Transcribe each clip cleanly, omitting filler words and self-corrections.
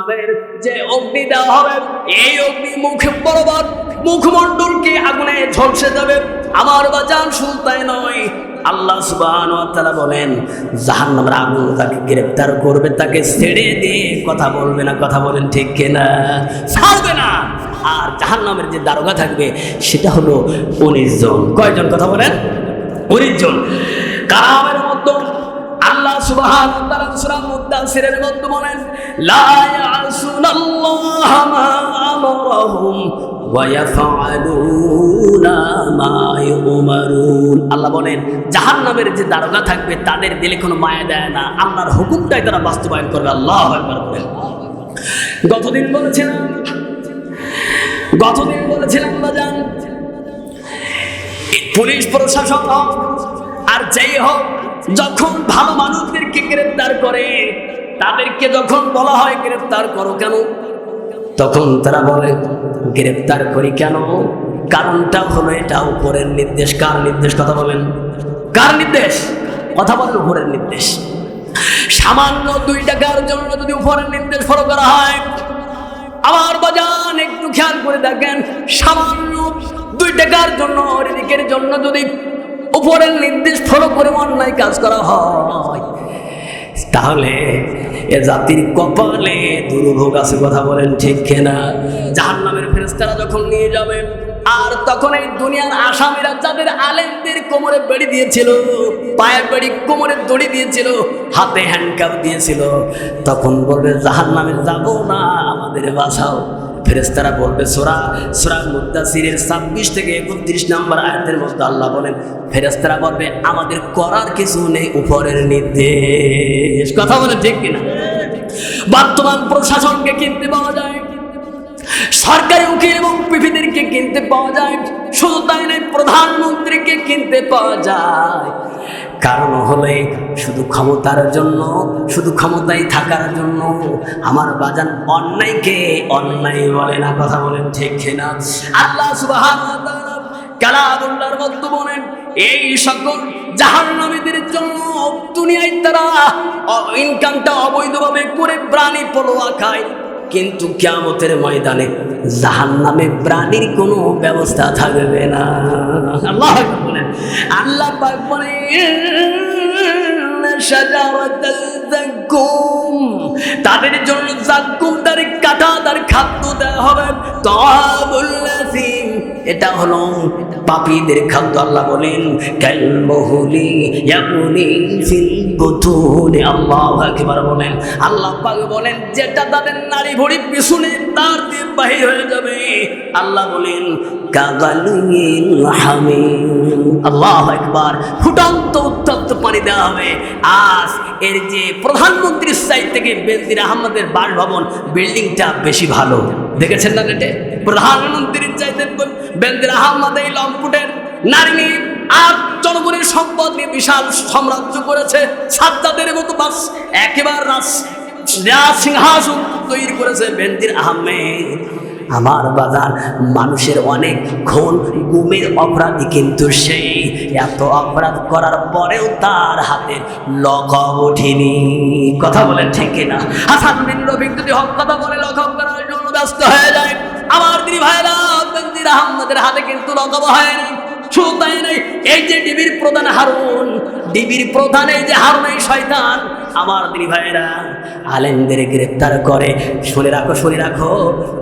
জাহান্নামের যে অগ্নি দেওয়া হবে, এই অগ্নি মুখে বরাবর মুখমণ্ডলকে আগুনে ঝলসে যাবে। আমার বাজান শুধু তাই নয়, আল্লাহ সুবহানাহু ওয়া তাআলা বলেন জাহান্নামের আগুন তাকে গ্রেফতার করবে, তাকে ছেড়ে দিয়ে কথা বলবে না। কথা বলেন ঠিক কিনা? ছাড়বে না। আর জাহান্নামের যে দারোগা থাকবে সেটা হলো 19 জন। কয়জন? কথা বলেন 19 জন। কারামের মধ্যে আল্লাহ সুবহানাহু ওয়া তাআলা সূরা মুদাসসিরের মধ্যে বলেন লা ইয়াসুনাল্লাহা মা আমারাহুম ওয়া ইয়াফআলুনা মা ইউমারুন। আল্লাহ বলেন জাহান্নামের যে দারোগা থাকবে তাদের দিলে কোনো মায়া দেয় না, আল্লাহর হুকুমটাই তারা বাস্তবায়ন করবে। আল্লাহু আকবার বলেন। গতদিন বলেছিলাম বাজান, পুলিশ প্রশাসন হোক আর যেই হোক, যখন ভালো মানুষদেরকে গ্রেফতার করে, তাদেরকে যখন বলা হয় গ্রেফতার করো কেন, তখন তারা বলে গ্রেফতার করি কেন? কারণটা হলো এটা উপরের নির্দেশ। কার নির্দেশ? কথা বলেন কার নির্দেশ? কথা বলেন উপরের নির্দেশ। সামান্য 2 টাকার জন্য যদি উপরের নির্দেশ ফলো করা হয়, আমার বাজান একটু খেয়াল করে দেখেন, সামান্য 2 টাকার জন্য, রিজিকের জন্য যদি উপরের নির্দেশ ফলো করে অন্যায় কাজ করা হয়, তাহলে এ জাতির কপালে দুর্ভোগ আছে। কথা বলেন ঠিক কিনা? জাহান্নামের ফেরেশতারা যখন নিয়ে যাবে, আর তখন এই দুনিয়ার আসামিরা যাদের আলেমদের কোমরে বেড়ি দিয়েছিল, পায়ে বেড়ি, কোমরে দড়ি দিয়েছিল, হাতে হ্যান্ডকাপ দিয়েছিল, তখন বলবে জাহান্নামে যাব না, আমাদের বাঁচাও। ফেরেশতারা বলবে সূরা মুদাসসিরের 26 থেকে 31 নম্বর আয়াতের মধ্যে আল্লাহ বলেন, ফেরেশতারা বলবে আমাদের করার কিছু নেই, উপরের নির্দেশ। কথা বলেন ঠিক কিনা? বর্তমান প্রশাসনকে কিনতে পাওয়া যায়, সরকারি উকিল এবং পিপিদেরকে কিনতে পাওয়া যায়, শুধু তাই নয় প্রধানমন্ত্রীকে কিনতে পাওয়া যায়। কারণ হলে শুধু ক্ষমতার জন্য, শুধু ক্ষমতায় থাকার জন্য আমার বাজান অন্যায়কে অন্যায় বলে না। কথা বলেন ঠিক কিনা? আল্লাহ সুবহানাহু ওয়া তাআলা কালামুল্লাহর মধ্যে বলেন এই সকল জাহান্নামীদের জন্য দুনিয়ায় তারা ইনকামটা অবৈধভাবে করে প্রাণী পলোয়া খায়, কিন্তু কিয়ামতের ময়দানে জাহান্নামে প্রাণীর কোনো ব্যবস্থা থাকবে না। আল্লাহ বলেন, আল্লাহ পাক বলেন তাদের জন্য জাক্কুম তার কাঁটাদার খাদ্য দেওয়া হবে। এটা হলো পাপীদের খাদ্য। আল্লাহ বলেন কালমুহলি ইয়াগুলি ফিল বুতুনি। আল্লাহু আকবার বলেন। আল্লাহ পাক বলেন যেটা তাদের নাড়ি ভুঁড়ি পিছনে তার দিয়ে বাহির হয়ে যাবে। আল্লাহ বলেন কাগালিল হামিম। আল্লাহু আকবার। ফুটন্ত উত্তপ্ত পানি দেওয়া হবে। আজ এর যে প্রধানমন্ত্রীর সাইড থেকে বেনজির আহমদের বাসভবন বিল্ডিংটা বেশি ভালো, দেখেছেন না নেটে? প্রধানমন্ত্রীর চাইতে বেনজির আহমদ এই লম্পুটের নারী নিয়ে আর জনগণের সম্পদ নিয়ে বিশাল সাম্রাজ্য করেছে। সাজ্জাদের মতো বাস একেবারে রাজ সিংহাসন তৈরি করেছে বেনজির আহমেদ। আমার বাজার মানুষের অনেক খুন গুমের অপরাধী, কিন্তু সেই এত অপরাধ করার পরেও তার হাতে লকব ওঠেনি। কথা বলেন ঠিক কিনা? হাসান বিন রফিক যদি হক কথা বলে লকব করার জন্য ব্যস্ত হয়ে যায়, আমার দিদি ভাইরা বেনজির আহমদের হাতে কিন্তু লকব হয়নি। শুধু তাই নয়, এই যে ডিবির প্রধান হারুন, ডিবির প্রধান এই যে হারুন এই শয়তান, আমার দিদি ভাইরা আলেমদের গ্রেফতার করে। শুনে রাখো,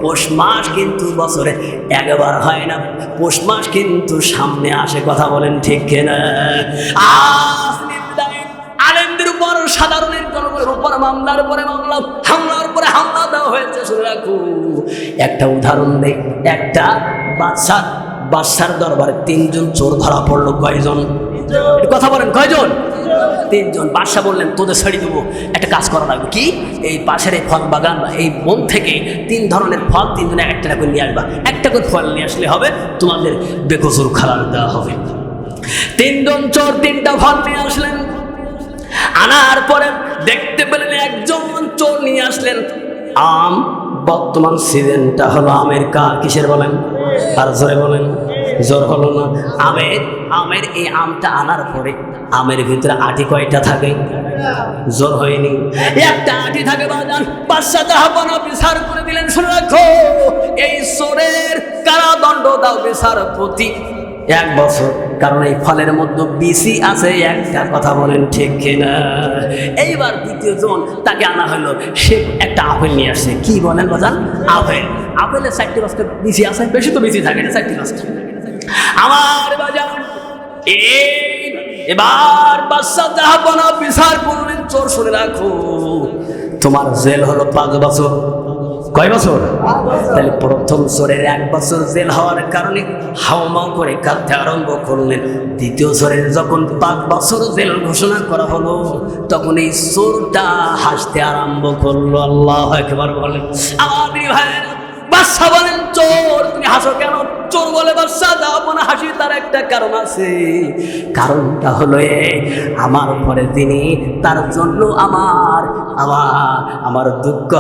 পৌষ মাস কিন্তু বছরে একবার হয় না, পৌষ মাস কিন্তু সামনে আসে। কথা বলেন ঠিক কিনা? আলেমদের উপর, সাধারণের জনগণের উপর মামলার পরে মামলা, হামলার পরে হামলা দেওয়া হয়েছে। শুনে রাখো, একটা উদাহরণ দেই। একটা বাদশার দরবারে 3 জন চোর ধরা পড়লো। কয়জন? কথা বলেন, কয়জন? 3 জন। বাদশা বললেন তোদের ছেড়ে দেবো, একটা কাজ করা লাগবে। কি? এই পাশের এই ফল বাগান, এই বন থেকে 3 ধরনের ফল 3 জনে একটা করে নিয়ে আসবা, একটা করে ফল নিয়ে আসলে হবে, তোমাদের বেকসুর খালাল দেওয়া হবে। 3 জন চোর 3টা ফল নিয়ে আসলেন। আনার পরে দেখতে পেলেন একজন চোর নিয়ে আসলেন আম। বর্তমান সিজনটা হলো আমের। কিসের বলেন? আর জোরে বলেন। জোর হলো না? আমের এই আমটা আনার পরে আমের ভিতরে আটি কয়টা থাকে? জোর হয়নি, একটা আটি থাকে বাজান। বাদশা জাহাপনা বিচার করে দিলেন, শুনে রাখো, এই চোরের কারাদণ্ড দাও বিচারপতি 1 বছর, কারণ এই ফলের মধ্যে বিসি আছে। একটা কথা বলেন ঠিক কিনা? এইবার দ্বিতীয় জন তাকে আনা হলো, সে একটা আপেল নিয়ে আসছে। কি বলেন বাজান? আপেল। আপেলের 4টি 5টা বিসি আছে, বেশি তো বিসি থাকে না, 4টি 5টা। আমার বাজান এবার বাদশা জাহাপনা বিচার করলেন, চোর শুনে রাখো, তোমার জেল হলো 5 বছর। কয় বছর? তাহলে প্রথম চোরের 1 বছর জেল হওয়ার কারণে হাওমাও করে কাঁদতে আরম্ভ করলেন। দ্বিতীয় চোরের যখন 5 বছর জেল ঘোষণা করা হলো, তখন এই চোরটা হাসতে আরম্ভ করলো। আল্লাহু আকবার বলেন। আমার ভাইয়েরা, বাদশা বলেন, চোর তুমি হাসো কেন? চোর বলে, বাদশা জাহাপনা হাসি তার একটা কারণ আছে। কারণটা হলো আমার পরে তিনি, তার জন্য আমার দুঃখ